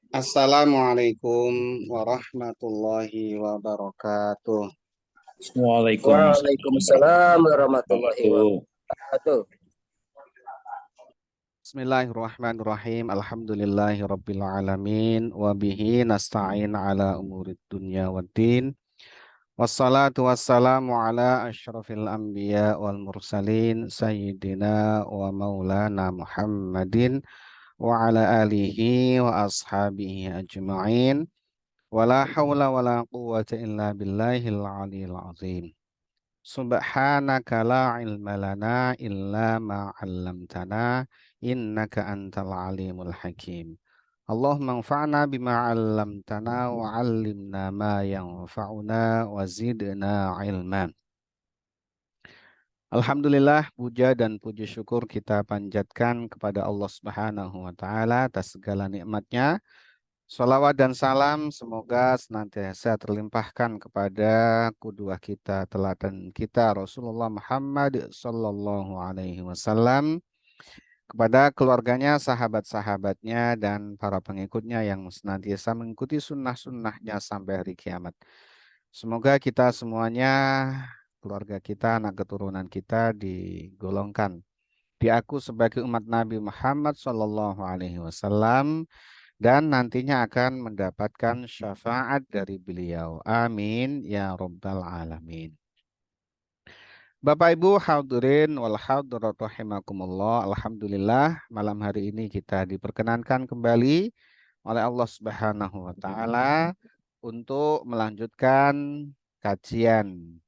Assalamualaikum warahmatullahi wabarakatuh. Waalaikumsalam Waalaikumsalam warahmatullahi warahmatullahi wabarakatuh. Bismillahirrahmanirrahim. Alhamdulillahi rabbil alamin wa bihi nasta'in ala umurid dunya waddin. Wassalatu wassalamu ala asyrafil anbiya wal mursalin sayyidina wa maulana Muhammadin wa ala alihi wa ashabihi ajma'in. Wala hawla wala quwwata illa billahil aliyil azim. Subhanaka la ilma lana illa ma 'allamtana innaka antal alimul hakim. Allahumma anfa'na bima 'allamtana wa 'allimna ma yanfa'una wa zidna ilma. Alhamdulillah, puja dan puji syukur kita panjatkan kepada Allah Subhanahu wa taala atas segala nikmatnya. Salawat dan salam semoga senantiasa terlimpahkan kepada qudwah kita, teladan kita Rasulullah Muhammad Sallallahu Alaihi Wasallam, kepada keluarganya, sahabat-sahabatnya, dan para pengikutnya yang senantiasa mengikuti sunnah-sunnahnya sampai hari kiamat. Semoga kita semuanya, keluarga kita, anak keturunan kita digolongkan, diaku sebagai umat Nabi Muhammad Sallallahu Alaihi Wasallam, dan nantinya akan mendapatkan syafaat dari beliau. Amin ya rabbal alamin. Bapak Ibu hadirin wal hadirat rahimakumullah. Alhamdulillah, malam hari ini kita diperkenankan kembali oleh Allah Subhanahu wa taala untuk melanjutkan kajian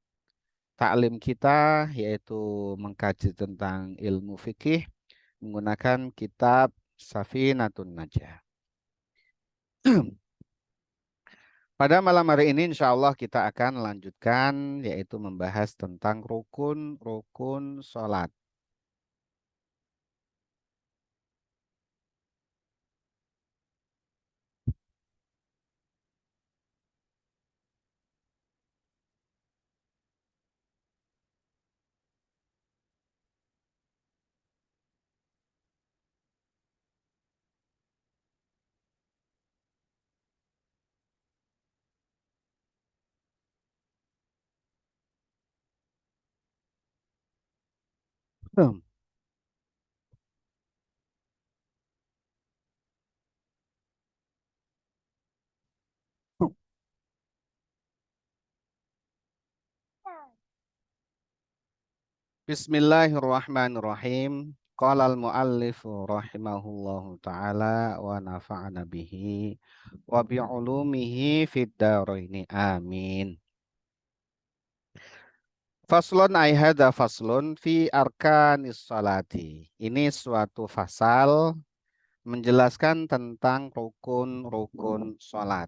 taklim kita, yaitu mengkaji tentang ilmu fikih menggunakan kitab Safinatun Najah. Pada malam hari ini insya Allah kita akan lanjutkan, yaitu membahas tentang rukun-rukun sholat. Hmm. Bismillahirrahmanirrahim. Qala al-muallifu rahimahullahu ta'ala wa nafa'ana bihi wa bi'ulumihi fid daraini amin. Faslun ay hadza faslun fi arkanis salati. Ini suatu fasal menjelaskan tentang rukun-rukun salat.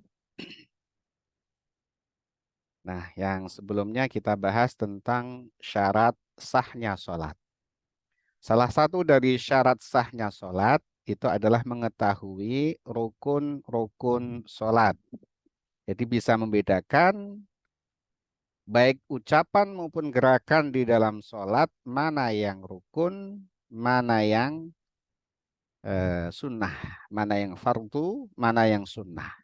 Nah, yang sebelumnya kita bahas tentang syarat sahnya salat. Salah satu dari syarat sahnya salat itu adalah mengetahui rukun-rukun salat. Jadi bisa membedakan baik ucapan maupun gerakan di dalam salat mana yang rukun, mana yang sunnah, mana yang fardu, mana yang sunnah.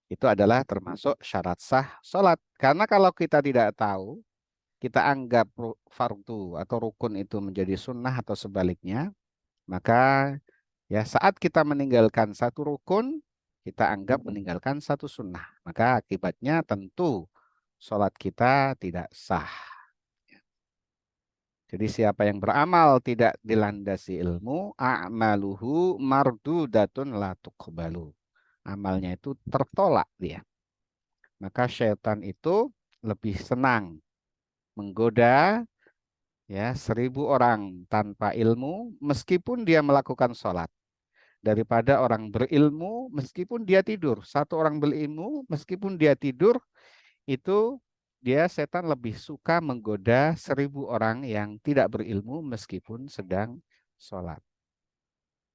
Itu adalah termasuk syarat sah salat. Karena kalau kita tidak tahu, kita anggap fardu atau rukun itu menjadi sunnah atau sebaliknya, maka ya saat kita meninggalkan satu rukun, kita anggap meninggalkan satu sunnah. Maka akibatnya tentu sholat kita tidak sah. Jadi siapa yang beramal tidak dilandasi ilmu, a'maluhu mardudatun la tuqbalu. Amalnya itu tertolak dia. Maka syaitan itu lebih senang menggoda ya 1.000 orang tanpa ilmu meskipun dia melakukan sholat, daripada orang berilmu meskipun dia tidur. Satu orang berilmu meskipun dia tidur, itu dia setan lebih suka menggoda 1.000 orang yang tidak berilmu meskipun sedang sholat.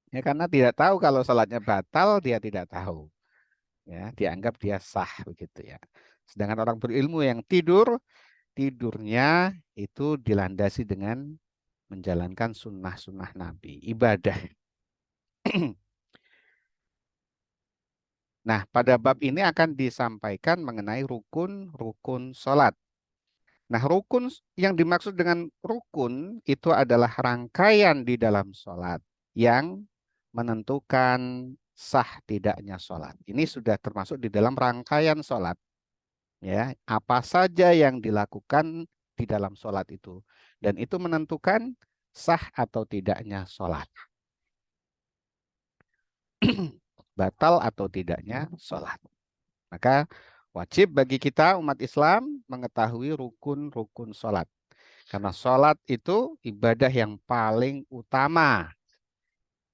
Ya, karena tidak tahu kalau sholatnya batal, dia tidak tahu. Ya, dianggap dia sah begitu ya. Sedangkan orang berilmu yang tidur, tidurnya itu dilandasi dengan menjalankan sunnah-sunnah Nabi, ibadah. Nah, pada bab ini akan disampaikan mengenai rukun-rukun sholat. Nah, rukun yang dimaksud dengan rukun itu adalah rangkaian di dalam sholat yang menentukan sah tidaknya sholat. Ini sudah termasuk di dalam rangkaian sholat. Ya, apa saja yang dilakukan di dalam sholat itu. Dan itu menentukan sah atau tidaknya sholat. Batal atau tidaknya sholat. Maka wajib bagi kita umat Islam mengetahui rukun-rukun sholat. Karena sholat itu ibadah yang paling utama.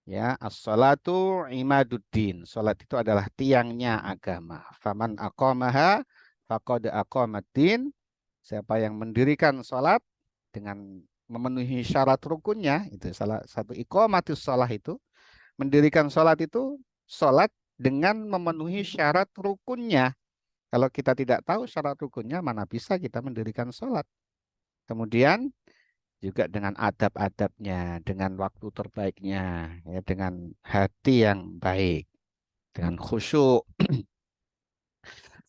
Ya, as-sholatu imaduddin. Sholat itu adalah tiangnya agama. Faman aqamaha faqad aqamaddin. Siapa yang mendirikan sholat dengan memenuhi syarat rukunnya, itu salah satu iqamatus sholat itu. Mendirikan sholat itu sholat dengan memenuhi syarat rukunnya. Kalau kita tidak tahu syarat rukunnya, mana bisa kita mendirikan sholat. Kemudian juga dengan adab-adabnya, dengan waktu terbaiknya, ya, dengan hati yang baik, dengan khusyuk.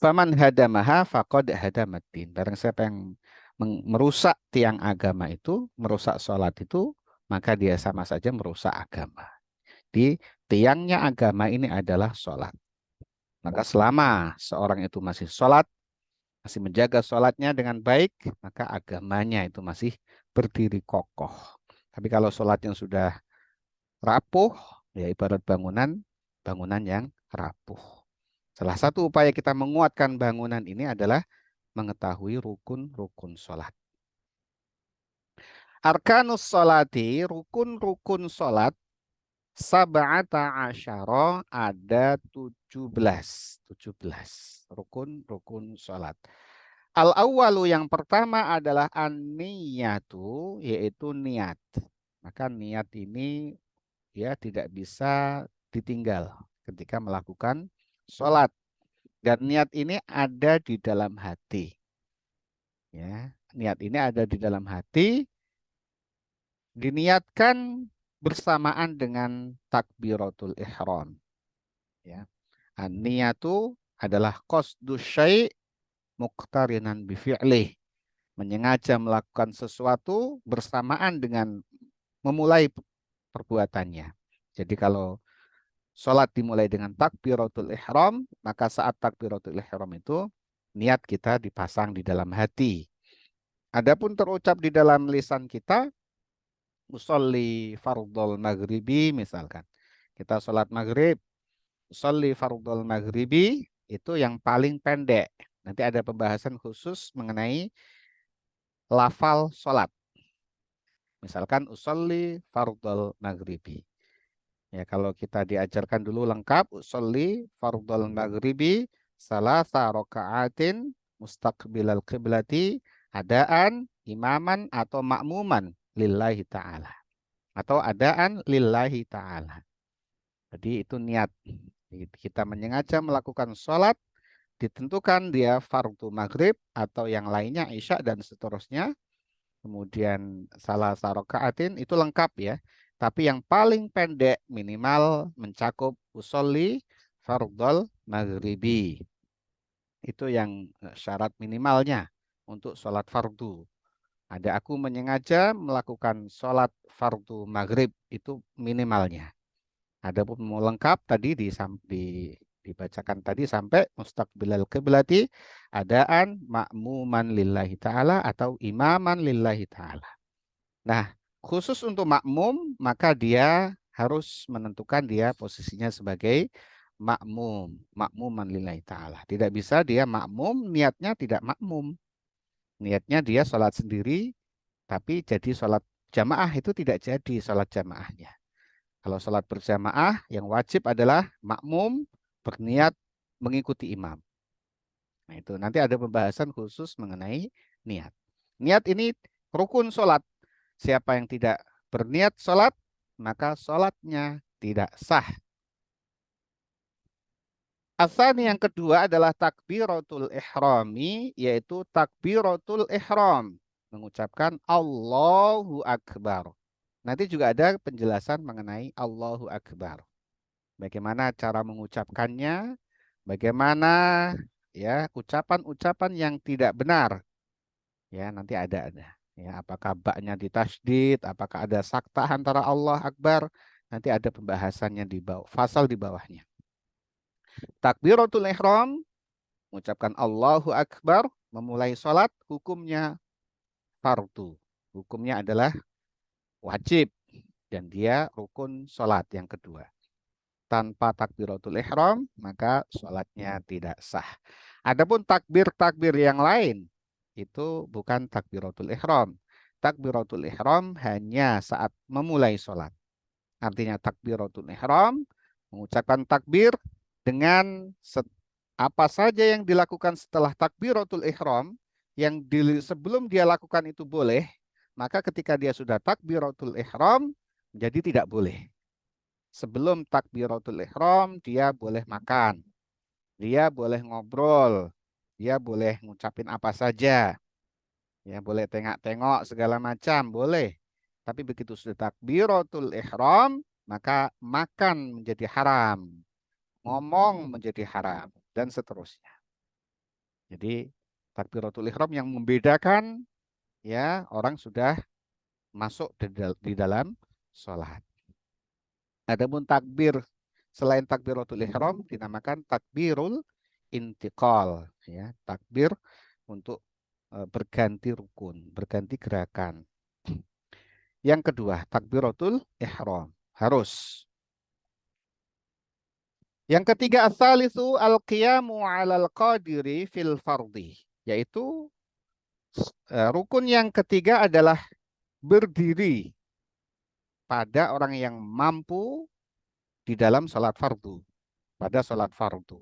Faman hadamaha faqad hadamaddin. Barang siapa yang merusak tiang agama itu, merusak sholat itu, maka dia sama saja merusak agama. Di tiangnya agama ini adalah sholat. Maka selama seorang itu masih sholat, masih menjaga sholatnya dengan baik, maka agamanya itu masih berdiri kokoh. Tapi kalau sholatnya sudah rapuh, ya ibarat bangunan yang rapuh. Salah satu upaya kita menguatkan bangunan ini adalah mengetahui rukun-rukun sholat. Arkanus sholati, rukun-rukun sholat, sab'ata asyara, ada 17 rukun-rukun sholat. Al-awwalu yang pertama adalah an-niyatu, yaitu niat. Maka niat ini ya tidak bisa ditinggal ketika melakukan sholat. Dan niat ini ada di dalam hati. Ya, niat ini ada di dalam hati, diniatkan bersamaan dengan takbiratul ihram. Ya. An-niyatu adalah qasdu syai' muqtarinan bi fi'lih. Menyengaja melakukan sesuatu bersamaan dengan memulai perbuatannya. Jadi kalau sholat dimulai dengan takbiratul ihram, maka saat takbiratul ihram itu niat kita dipasang di dalam hati. Adapun terucap di dalam lisan kita, usolli fardhol maghribi misalkan. Kita sholat maghrib, usolli fardhol maghribi itu yang paling pendek. Nanti ada pembahasan khusus mengenai lafal sholat. Misalkan usolli fardhol maghribi. Ya, kalau kita diajarkan dulu lengkap, usolli fardhol maghribi salasa raka'atin mustaqbilal qiblati adaan imaman atau makmuman lillahi ta'ala. Atau adaan lillahi ta'ala. Jadi itu niat. Kita menyengaja melakukan sholat, ditentukan dia fardu maghrib atau yang lainnya isya dan seterusnya. Kemudian salah sarokaatin itu lengkap ya. Tapi yang paling pendek minimal mencakup usolli fardhol maghribi. Itu yang syarat minimalnya untuk sholat fardu. Ada aku menyengaja melakukan sholat fardu maghrib itu minimalnya. Adapun mau lengkap tadi dibacakan tadi sampai mustaqbilal qiblati adaan makmuman lillahi ta'ala atau imaman lillahi ta'ala. Nah, khusus untuk makmum maka dia harus menentukan dia posisinya sebagai makmuman lillahi ta'ala. Tidak bisa dia makmum, niatnya tidak makmum. Niatnya dia sholat sendiri, tapi jadi sholat jamaah itu tidak jadi sholat jamaahnya. Kalau sholat berjamaah, yang wajib adalah makmum berniat mengikuti imam. Nah itu nanti ada pembahasan khusus mengenai niat. Niat ini rukun sholat. Siapa yang tidak berniat sholat, maka sholatnya tidak sah. Asani yang kedua adalah takbiratul ihrami, yaitu takbiratul ihram. Mengucapkan Allahu Akbar. Nanti juga ada penjelasan mengenai Allahu Akbar. Bagaimana cara mengucapkannya, Bagaimana ya ucapan-ucapan yang tidak benar. Ya, nanti ada. Ya, apakah baknya ditasydid, apakah ada sakta antara Allah Akbar, nanti ada pembahasannya di bawah, fasal di bawahnya. Takbiratul ihram, mengucapkan Allahu Akbar, memulai sholat, hukumnya fardu. Hukumnya adalah wajib dan dia rukun sholat yang kedua. Tanpa takbiratul ihram, maka sholatnya tidak sah. Adapun takbir-takbir yang lain, itu bukan takbiratul ihram. Takbiratul ihram hanya saat memulai sholat. Artinya takbiratul ihram, mengucapkan takbir dengan apa saja yang dilakukan setelah takbiratul ihram, yang sebelum dia lakukan itu boleh, maka ketika dia sudah takbiratul ihram, jadi tidak boleh. Sebelum takbiratul ihram, dia boleh makan, dia boleh ngobrol, dia boleh ngucapin apa saja, ya boleh tengok-tengok segala macam, boleh. Tapi begitu sudah takbiratul ihram, maka makan menjadi haram, ngomong menjadi haram, dan seterusnya. Jadi takbiratul ihram yang membedakan ya orang sudah masuk di dalam sholat. Adapun takbir selain takbiratul ihram dinamakan takbirul intiqal, ya, takbir untuk berganti rukun, berganti gerakan. Yang kedua, takbiratul ihram harus. Yang ketiga, ats-tsalitsu al-qiyamu 'alal qadiri fil fardhi, yaitu rukun yang ketiga adalah berdiri pada orang yang mampu di dalam sholat fardu, pada sholat fardu.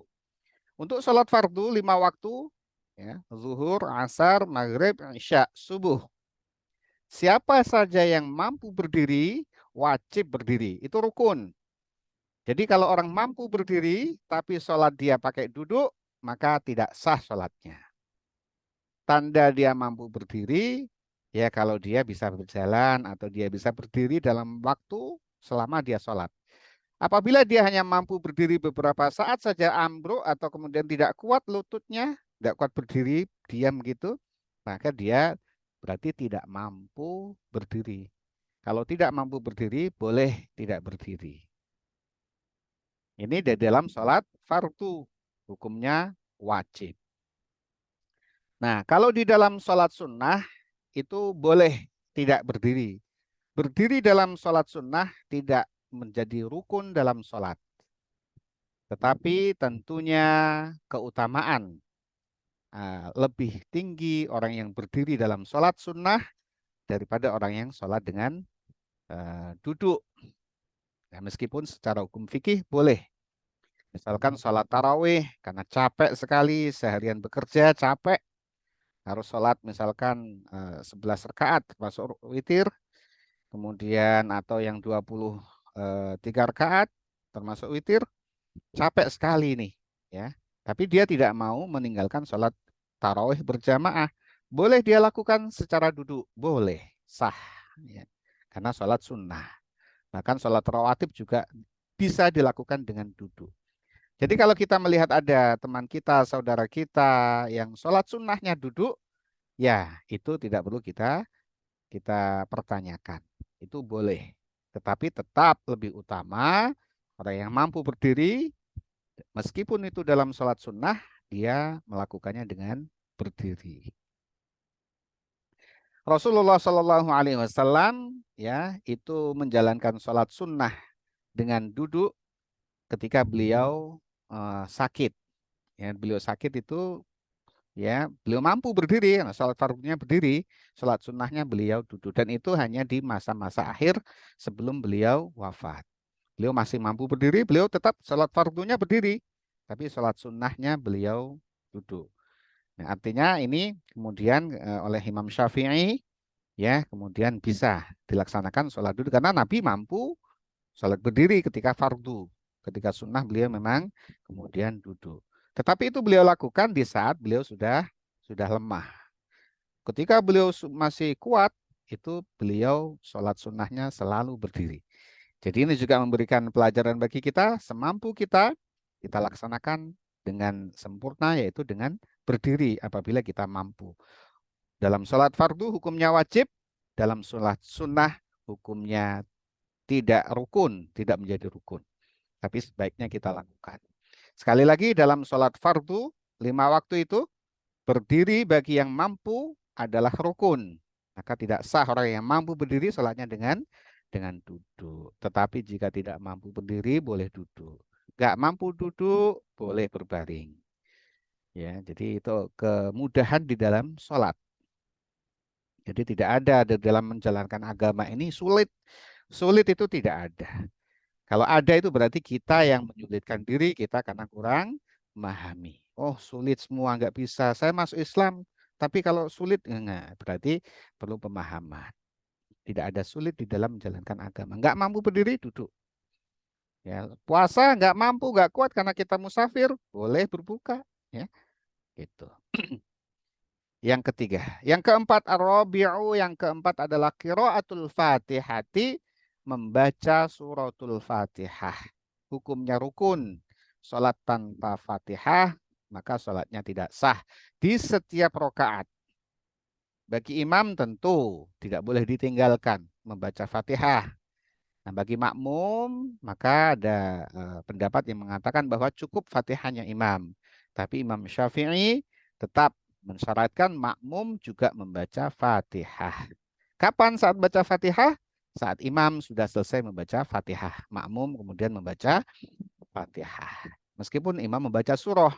Untuk sholat fardu 5 waktu, ya, zuhur, asar, maghrib, isya, subuh. Siapa saja yang mampu berdiri, wajib berdiri. Itu rukun. Jadi kalau orang mampu berdiri, tapi sholat dia pakai duduk, maka tidak sah sholatnya. Tanda dia mampu berdiri, ya kalau dia bisa berjalan atau dia bisa berdiri dalam waktu selama dia sholat. Apabila dia hanya mampu berdiri beberapa saat saja ambruk atau kemudian tidak kuat lututnya, tidak kuat berdiri, diam gitu, maka dia berarti tidak mampu berdiri. Kalau tidak mampu berdiri, boleh tidak berdiri. Ini di dalam sholat fardu, hukumnya wajib. Nah, kalau di dalam sholat sunnah, itu boleh tidak berdiri. Berdiri dalam sholat sunnah tidak menjadi rukun dalam sholat. Tetapi tentunya keutamaan lebih tinggi orang yang berdiri dalam sholat sunnah daripada orang yang sholat dengan duduk. Nah, meskipun secara hukum fikih boleh. Misalkan sholat tarawih karena capek sekali, seharian bekerja capek, harus sholat misalkan 11 rakaat termasuk witir, kemudian atau yang 23 rakaat termasuk witir, capek sekali nih, ya. Tapi dia tidak mau meninggalkan sholat tarawih berjamaah. Boleh dia lakukan secara duduk, boleh, sah, ya. Karena sholat sunnah. Bahkan sholat rawatib juga bisa dilakukan dengan duduk. Jadi kalau kita melihat ada teman kita, saudara kita yang sholat sunnahnya duduk, ya itu tidak perlu kita pertanyakan. Itu boleh. Tetapi tetap lebih utama orang yang mampu berdiri, meskipun itu dalam sholat sunnah, dia melakukannya dengan berdiri. Rasulullah Shallallahu Alaihi Wasallam ya itu menjalankan sholat sunnah dengan duduk ketika beliau sakit. Ya, beliau sakit itu ya beliau mampu berdiri, sholat fardunya berdiri, sholat sunnahnya beliau duduk, dan itu hanya di masa-masa akhir sebelum beliau wafat. Beliau masih mampu berdiri, beliau tetap sholat fardunya berdiri, tapi sholat sunnahnya beliau duduk. Nah, artinya ini kemudian oleh Imam Syafi'i ya kemudian bisa dilaksanakan sholat duduk karena Nabi mampu sholat berdiri ketika fardu, ketika sunnah beliau memang kemudian duduk. Tetapi itu beliau lakukan di saat beliau sudah lemah. Ketika beliau masih kuat, itu beliau sholat sunnahnya selalu berdiri. Jadi ini juga memberikan pelajaran bagi kita, semampu kita laksanakan dengan sempurna, yaitu dengan berdiri apabila kita mampu. Dalam sholat fardu hukumnya wajib, dalam sholat sunnah hukumnya tidak rukun, tidak menjadi rukun. Tapi sebaiknya kita lakukan. Sekali lagi, dalam sholat fardu, 5 waktu itu, berdiri bagi yang mampu adalah rukun. Maka tidak sah orang yang mampu berdiri sholatnya dengan duduk. Tetapi jika tidak mampu berdiri, boleh duduk. Nggak mampu duduk, boleh berbaring. Ya, jadi itu kemudahan di dalam sholat. Jadi tidak ada di dalam menjalankan agama ini sulit. Sulit itu tidak ada. Kalau ada itu berarti kita yang menyulitkan diri kita karena kurang memahami. Oh, sulit semua, nggak bisa. Saya masuk Islam, tapi kalau sulit enggak, berarti perlu pemahaman. Tidak ada sulit di dalam menjalankan agama. Nggak mampu berdiri, duduk. Ya, puasa nggak mampu, nggak kuat karena kita musafir, boleh berbuka. Ya, gitu. Yang ketiga. Yang keempat, ar-rabi'u, yang keempat adalah qiraatul Fatihati, membaca suratul Fatihah. Hukumnya rukun. Salat tanpa Fatihah, maka salatnya tidak sah di setiap rakaat. Bagi imam tentu tidak boleh ditinggalkan membaca Fatihah. Nah, bagi makmum, maka ada pendapat yang mengatakan bahwa cukup Fatihahnya imam. Tapi Imam Syafi'i tetap mensyaratkan makmum juga membaca Fatihah. Kapan saat baca Fatihah? Saat imam sudah selesai membaca Fatihah. Makmum kemudian membaca Fatihah. Meskipun imam membaca surah.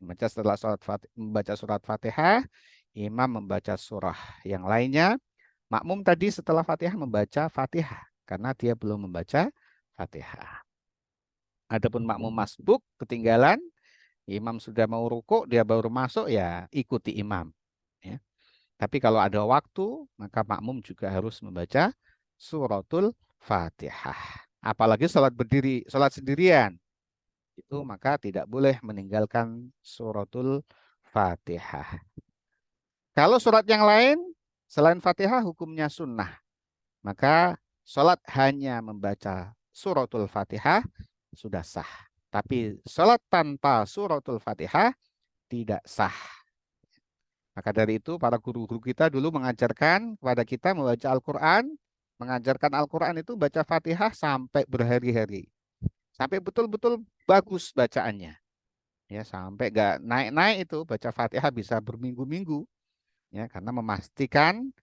Membaca surat Fatihah, imam membaca surah yang lainnya. Makmum tadi setelah Fatihah membaca Fatihah karena dia belum membaca Fatihah. Adapun makmum masbuk ketinggalan, imam sudah mau rukuk, dia baru masuk, ya ikuti imam. Ya. Tapi kalau ada waktu, maka makmum juga harus membaca suratul Fatihah. Apalagi sholat berdiri, sholat sendirian, itu maka tidak boleh meninggalkan suratul Fatihah. Kalau surat yang lain selain Fatihah hukumnya sunnah. Maka sholat hanya membaca suratul Fatihah sudah sah. Tapi sholat tanpa suratul Fatihah tidak sah. Maka dari itu para guru-guru kita dulu mengajarkan kepada kita membaca Al-Quran. Mengajarkan Al-Quran itu baca Fatihah sampai berhari-hari. Sampai betul-betul bagus bacaannya. Ya, sampai gak naik-naik itu baca Fatihah bisa berminggu-minggu. Ya, karena memastikan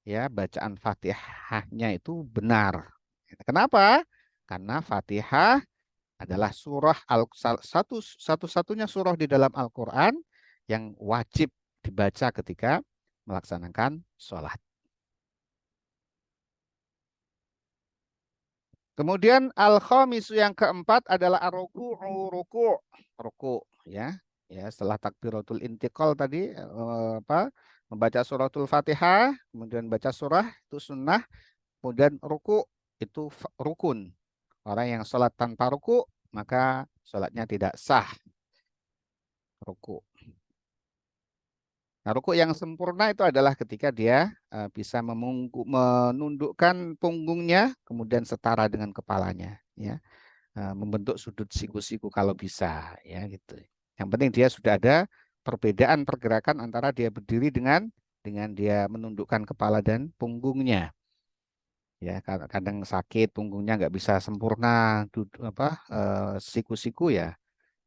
ya bacaan Fatihahnya itu benar. Kenapa? Karena Fatihah adalah surah satu-satunya surah di dalam Al-Quran yang wajib dibaca ketika melaksanakan sholat. Kemudian al-khamisu, yang keempat adalah ar-ruku'u, ruku, ya. Ya, setelah takbiratul intiqal tadi membaca suratul Fatihah, kemudian baca surah itu sunnah, kemudian ruku itu rukun. Orang yang sholat tanpa ruku, maka sholatnya tidak sah. Ruku. Nah, ruku yang sempurna itu adalah ketika dia bisa menundukkan punggungnya, kemudian setara dengan kepalanya, ya, membentuk sudut siku-siku kalau bisa, ya gitu. Yang penting dia sudah ada perbedaan pergerakan antara dia berdiri dengan dia menundukkan kepala dan punggungnya. Ya, kadang sakit punggungnya nggak bisa sempurna, siku-siku ya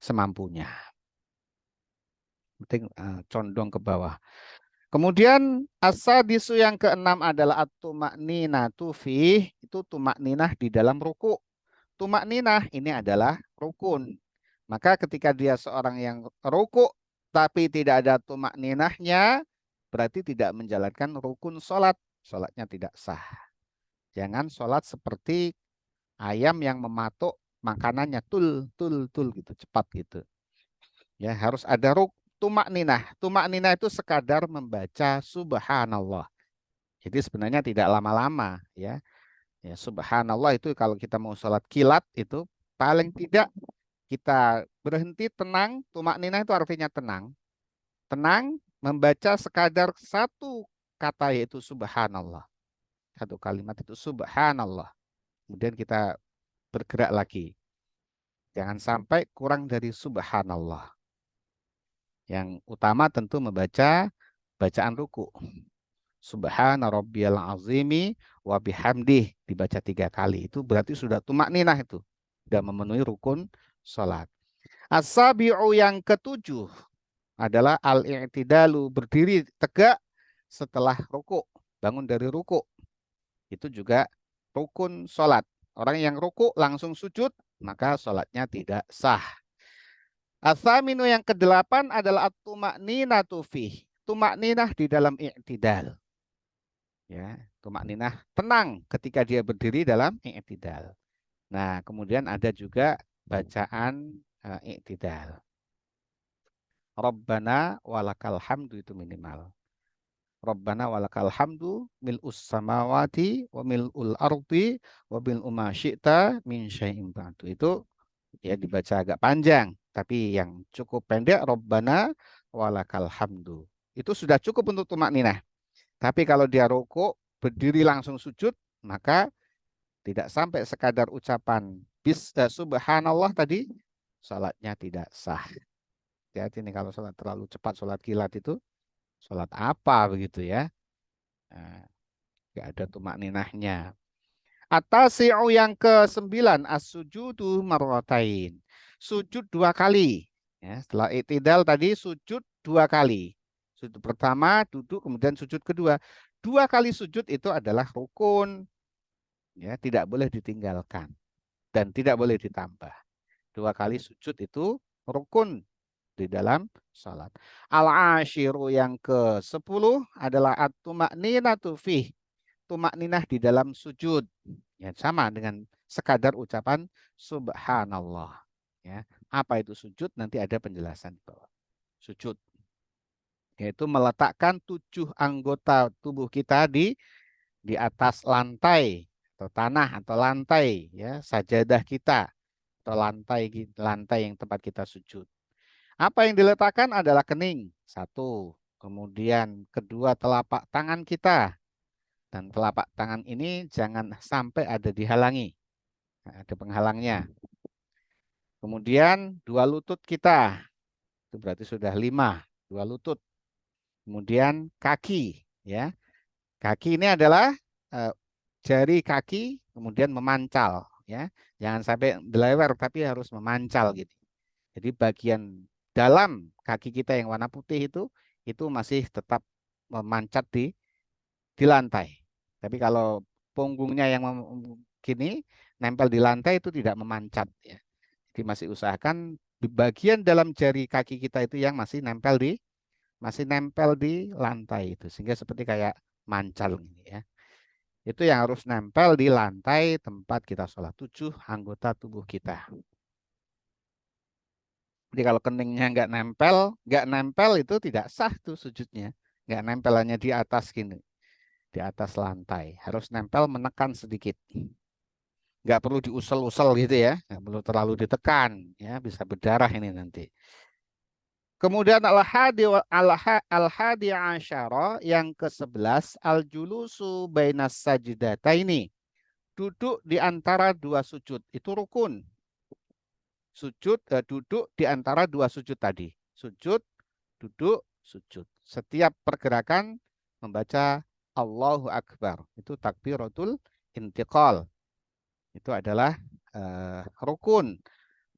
semampunya. Penting condong ke bawah. Kemudian as-sadisu, yang keenam adalah at-tumakninatu fi, itu tumakninah di dalam ruku. Tumakninah ini adalah rukun. Maka ketika dia seorang yang ruku tapi tidak ada tumakninahnya, berarti tidak menjalankan rukun sholat. Sholatnya tidak sah. Jangan sholat seperti ayam yang mematuk makanannya tul gitu, cepat gitu. Ya, harus ada tumak ninah. Tumak ninah itu sekadar membaca subhanallah. Jadi sebenarnya tidak lama-lama, ya. Ya, subhanallah itu kalau kita mau sholat kilat itu paling tidak kita berhenti tenang. Tumak ninah itu artinya tenang. Tenang membaca sekadar satu kata, yaitu subhanallah. Satu kalimat itu subhanallah. Kemudian kita bergerak lagi. Jangan sampai kurang dari subhanallah. Yang utama tentu membaca bacaan ruku. Subhana rabbiyal azimi wa bihamdih dibaca 3 kali. Itu berarti sudah tumak ninah itu. Sudah memenuhi rukun sholat. As-sabi'u yang ketujuh adalah al-i'tidalu, berdiri tegak setelah ruku, bangun dari ruku. Itu juga rukun sholat. Orang yang ruku langsung sujud, maka sholatnya tidak sah. As-saminu yang kedelapan adalah at-tumakninatu fih. Tumakninah di dalam i'tidal. Ya, tumakninah tenang ketika dia berdiri dalam i'tidal. Nah, kemudian ada juga bacaan i'tidal. Rabbana walakal hamdu itu minimal. Rabbana walakal hamdu mil'us samawati wa mil'ul ardi wa mil'u ma syi'ta min syai'in ba'du. Itu ya dibaca agak panjang, tapi yang cukup pendek Rabbana walakal hamdu. Itu sudah cukup untuk tumakninah. Tapi kalau dia rukuk, berdiri langsung sujud, maka tidak sampai sekadar ucapan subhanallah tadi, salatnya tidak sah. Hati-hati nih kalau sholat terlalu cepat, sholat kilat itu sholat apa begitu ya? Nah, nggak ada tumak ninahnya. At-tasi'u yang ke-9 as-sujudu marratain. Sujud 2 kali. Ya, setelah i'tidal tadi sujud 2 kali. Sujud pertama duduk kemudian sujud kedua. 2 kali sujud itu adalah rukun. Ya, tidak boleh ditinggalkan dan tidak boleh ditambah. 2 kali sujud itu rukun di dalam salat. Al-ashiru yang ke-10 adalah at-tumakninatu fih. Tumakninah di dalam sujud. Ya, sama dengan sekadar ucapan subhanallah. Ya, apa itu sujud? Nanti ada penjelasan di bawah. Sujud yaitu meletakkan 7 anggota tubuh kita di atas lantai atau tanah atau lantai ya, sajadah kita atau lantai yang tempat kita sujud. Apa yang diletakkan adalah kening, 1. Kemudian kedua telapak tangan kita. Dan telapak tangan ini jangan sampai ada dihalangi. Nah, ada penghalangnya. Kemudian 2 lutut kita. Itu berarti sudah 5. 2 lutut. Kemudian kaki. Ya, kaki ini adalah jari kaki kemudian memancal. Ya, jangan sampai belewer tapi harus memancal gitu. Jadi bagian dalam kaki kita yang warna putih itu masih tetap memancat di lantai. Tapi kalau punggungnya yang gini nempel di lantai itu tidak memancat ya. Jadi masih usahakan di bagian dalam jari kaki kita itu yang masih nempel di lantai itu sehingga seperti kayak mancal ini ya. Itu yang harus nempel di lantai tempat kita sholat. 7 anggota tubuh kita. Jadi kalau keningnya nggak nempel itu tidak sah tuh sujudnya. Nggak nempel hanya di atas gini, di atas lantai. Harus nempel menekan sedikit. Nggak perlu diusel-usel gitu ya, nggak perlu terlalu ditekan, ya bisa berdarah ini nanti. Kemudian al-hadi asyara yang ke-11 al-julusu bainas sajdataini. Duduk di antara 2 sujud, itu rukun. Duduk di antara 2 sujud tadi. Sujud, duduk, sujud. Setiap pergerakan membaca Allahu Akbar. Itu takbiratul intiqal. Itu adalah rukun.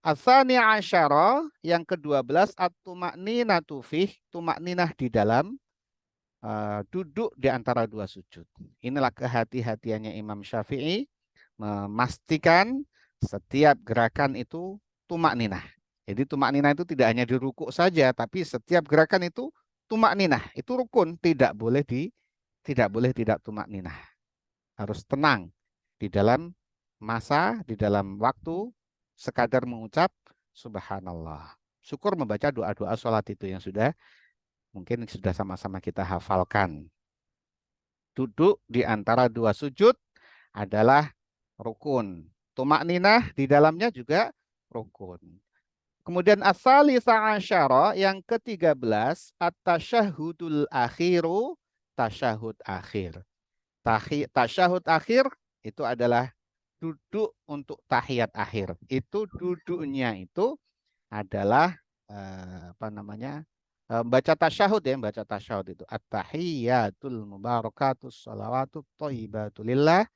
Asani asyara yang ke-12 at-tumakninatu fih, tumakninah di dalam duduk di antara 2 sujud. Inilah kehati-hatiannya Imam Syafi'i memastikan setiap gerakan itu tumakninah. Jadi tumakninah itu tidak hanya di rukuk saja, tapi setiap gerakan itu tumakninah. Itu rukun, tidak boleh tidak tumakninah. Harus tenang di dalam di dalam waktu sekadar mengucap subhanallah. Syukur membaca doa-doa sholat itu yang mungkin sudah sama-sama kita hafalkan. Duduk di antara 2 sujud adalah rukun. Tumakninah di dalamnya juga rukun. Kemudian as-salisa asyara yang ke-13 at-tasyahudul akhiru, tasyahud akhir. Tasyahud akhir itu adalah duduk untuk tahiyat akhir. Itu duduknya itu adalah apa namanya? Baca tasyahud ya, baca tasyahud itu at-tahiyyatul mubarakatus shalawatut thayyibatu lillah.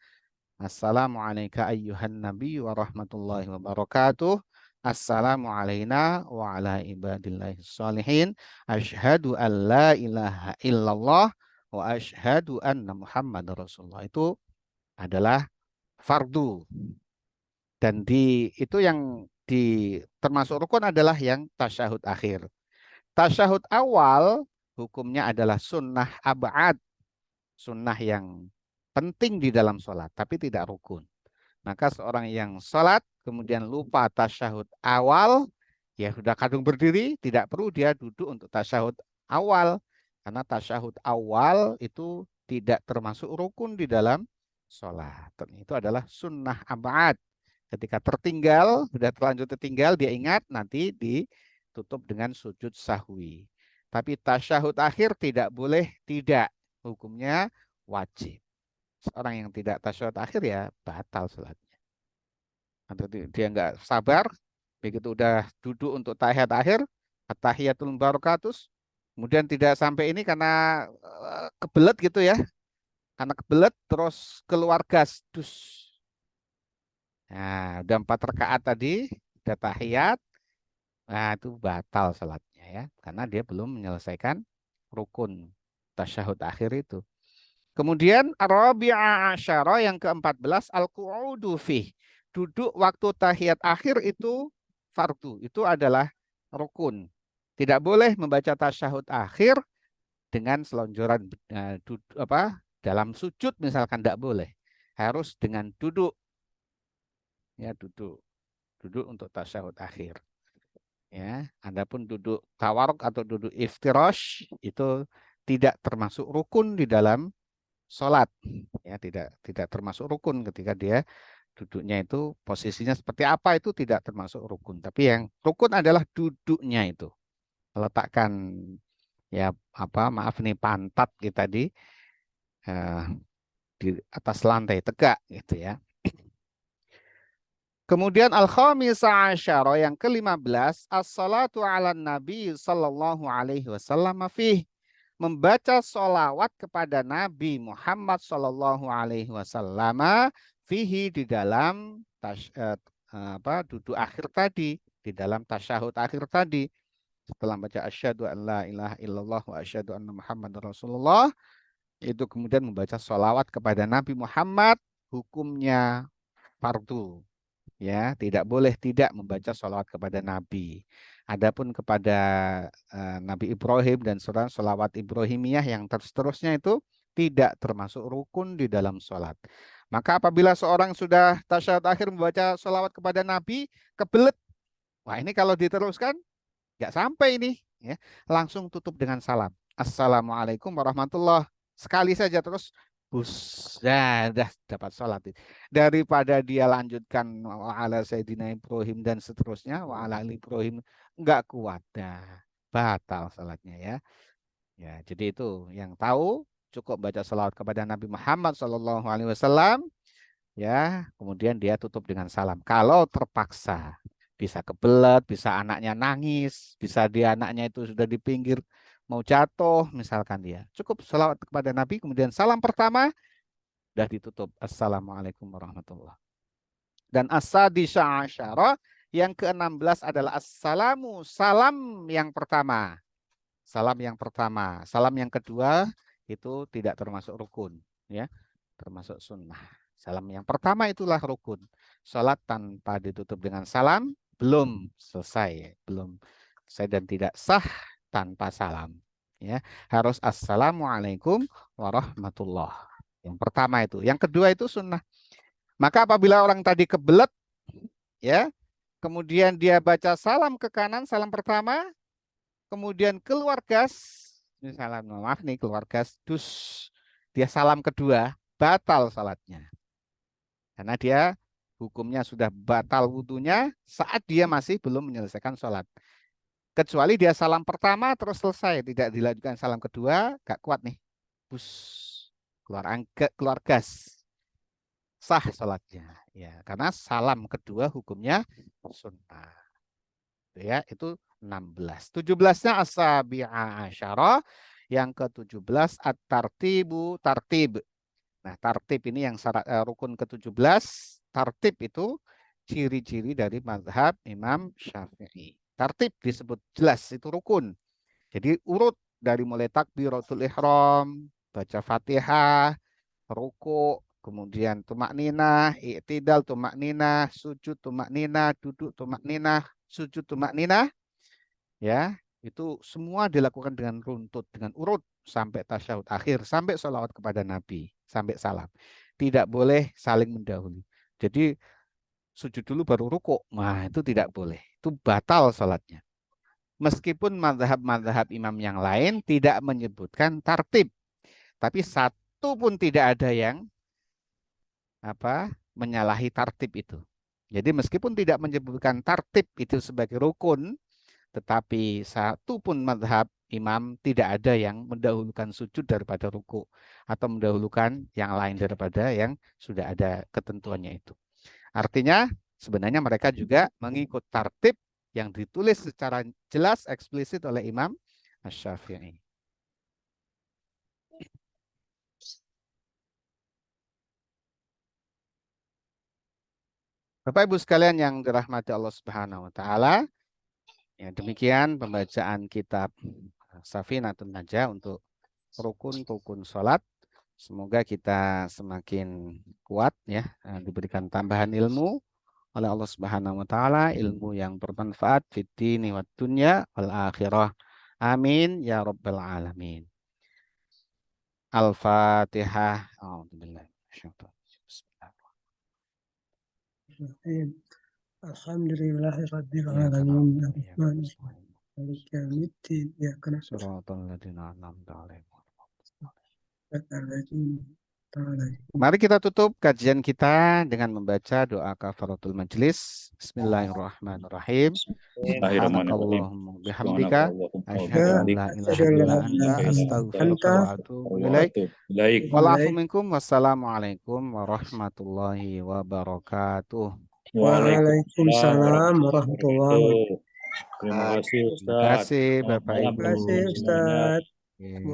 Assalamu alayka ayyuhan nabi wa rahmatullahi wa barakatuh. Assalamu alayna wa ala ibadillahi sholihin. Asyhadu an la ilaha illallah wa asyhadu anna Muhammad Rasulullah. Itu adalah fardu. Dan itu yang termasuk rukun adalah yang tasyahud akhir. Tasyahud awal hukumnya adalah sunnah ab'ad. Sunnah yang penting di dalam sholat, tapi tidak rukun. Maka seorang yang sholat, kemudian lupa tasyahud awal, ya sudah kadung berdiri, tidak perlu dia duduk untuk tasyahud awal. Karena tasyahud awal itu tidak termasuk rukun di dalam sholat. Itu adalah sunnah ab'ad. Ketika tertinggal, sudah terlanjur tertinggal, dia ingat, nanti ditutup dengan sujud sahwi. Tapi tasyahud akhir tidak boleh tidak. Hukumnya wajib. Seorang yang tidak tasyahud akhir ya batal sholatnya. Atau dia nggak sabar, begitu udah duduk untuk tahiyat akhir, at-tahiyatul mubarakatus, kemudian tidak sampai ini karena kebelet gitu ya. Karena kebelet terus keluar gas. Dus. Nah, udah 4 rakaat tadi, udah tahiyat, nah itu batal sholatnya ya. Karena dia belum menyelesaikan rukun tasyahud akhir itu. Kemudian Rabi'a asyara yang ke-14 al-qu'udu fih. Duduk waktu tahiyat akhir itu fardu, itu adalah rukun. Tidak boleh membaca tasyahud akhir dengan selonjoran dalam sujud misalkan tidak boleh. Harus dengan duduk. Ya, duduk untuk tasyahud akhir. Ya, adapun duduk tawarruk atau duduk iftirash itu tidak termasuk rukun di dalam sholat, ya tidak termasuk rukun. Ketika dia duduknya itu posisinya seperti apa itu tidak termasuk rukun, tapi yang rukun adalah duduknya itu, meletakkan ya maaf nih pantat kita di atas lantai tegak gitu ya. Kemudian al-khamisah asyara yang ke-15 as-salatu ala nabi sallallahu alaihi wasallam fih. Membaca sholawat kepada Nabi Muhammad Sallallahu Alaihi Wasallam fihi di dalam duduk akhir tadi, di dalam tasyahud akhir tadi. Setelah baca asyhadu an la ilaha illallah wa asyhadu anna Muhammadar Rasulullah, itu kemudian membaca sholawat kepada Nabi Muhammad, hukumnya fardu. Ya, tidak boleh tidak membaca sholawat kepada Nabi. Adapun kepada Nabi Ibrahim dan sholawat Ibrahimiyah yang terus-terusnya itu tidak termasuk rukun di dalam sholat. Maka apabila seorang sudah tasyahud akhir membaca sholawat kepada Nabi, kebelet. Wah, ini kalau diteruskan nggak sampai ini, ya. Langsung tutup dengan salam. Assalamualaikum warahmatullahi. Sekali saja terus ya, udah dapat sholat. Daripada dia lanjutkan wa'ala Sayyidina Ibrahim dan seterusnya, wa'ala Ibrahim, enggak kuat. Dah, batal sholatnya ya. Ya, jadi itu yang tahu cukup baca sholawat kepada Nabi Muhammad SAW, ya, kemudian dia tutup dengan salam. Kalau terpaksa, bisa kebelet, bisa anaknya nangis, bisa dia anaknya itu sudah di pinggir mau jatuh, misalkan dia. Cukup sholawat kepada Nabi, kemudian salam pertama, sudah ditutup. Assalamualaikum warahmatullahi. Dan as-sadisa asyara, yang ke-16 adalah assalamu, salam yang pertama. Salam yang pertama. Salam yang kedua, itu tidak termasuk rukun. Ya, termasuk sunnah. Salam yang pertama itulah rukun. Salat tanpa ditutup dengan salam, belum selesai. Belum selesai dan tidak sah tanpa salam, ya. Harus assalamualaikum warahmatullah. Yang pertama itu, yang kedua itu sunnah. Maka apabila orang tadi kebelet, ya, kemudian dia baca salam ke kanan, salam pertama, kemudian keluar gas, misalnya maaf nih keluar gas, dus, dia salam kedua, batal salatnya. Karena dia hukumnya sudah batal wudunya saat dia masih belum menyelesaikan sholat. Kecuali dia salam pertama terus selesai, tidak dilanjutkan salam kedua, gak kuat nih. Bus, keluar gas. sah sholatnya. Ya, karena salam kedua hukumnya sunnah. Ya, itu 16. 17-nya as-sabi'a asyara. Yang ke-17 at-tartibu tartib. Nah, tartib ini yang rukun ke-17. Tartib itu ciri-ciri dari mazhab Imam Syafi'i. Tartib disebut jelas itu rukun. Jadi urut dari mulai takbiratul ihram, baca Fatihah, ruku, kemudian tumak ninah, i'tidal tumak ninah, sujud tumak ninah, duduk tumak ninah, sujud tumak ninah, ya, itu semua dilakukan dengan runtut, dengan urut sampai tasyahud akhir, sampai sholawat kepada Nabi, sampai salam. Tidak boleh saling mendahului. Jadi sujud dulu baru ruku, nah itu tidak boleh. Itu batal sholatnya. Meskipun mazhab-mazhab imam yang lain tidak menyebutkan tartib, tapi satu pun tidak ada yang menyalahi tartib itu. Jadi meskipun tidak menyebutkan tartib itu sebagai rukun, tetapi satu pun mazhab imam tidak ada yang mendahulukan sujud daripada ruku atau mendahulukan yang lain daripada yang sudah ada ketentuannya itu. Artinya sebenarnya mereka juga mengikut tartib yang ditulis secara jelas eksplisit oleh Imam Asy-Syafi'i. Bapak Ibu sekalian yang dirahmati Allah Subhanahu wa taala, ya demikian pembacaan kitab Safinatun Najah untuk rukun-rukun salat. Semoga kita semakin kuat ya, diberikan tambahan ilmu oleh Allah Subhanahu wa taala, ilmu yang bermanfaat fid dini wad dunya wal akhirah. Amin ya rabbal alamin. Al-Fatihah. A'udzubillahi Alhamdulillahirabbil alamin. Maliki yaumiddin. Ya kana Shiratal ladzina an'amta 'alaihim. ta'ala. Mari kita tutup kajian kita dengan membaca doa kafaratul majelis. Bismillahirrahmanirrahim. Subhanakallahumma bihamdika asyhadu an la ilaha illa anta astaghfiruka wa atubu ilaik. Wa'alaikum minkum. Wassalamualaikum warahmatullahi wabarakatuh. Waalaikumsalam warahmatullahi wabarakatuh. Terima kasih Terima Ustaz. kasih Bapak Selamat Ibu. malam Terima kasih Ustaz. Oke.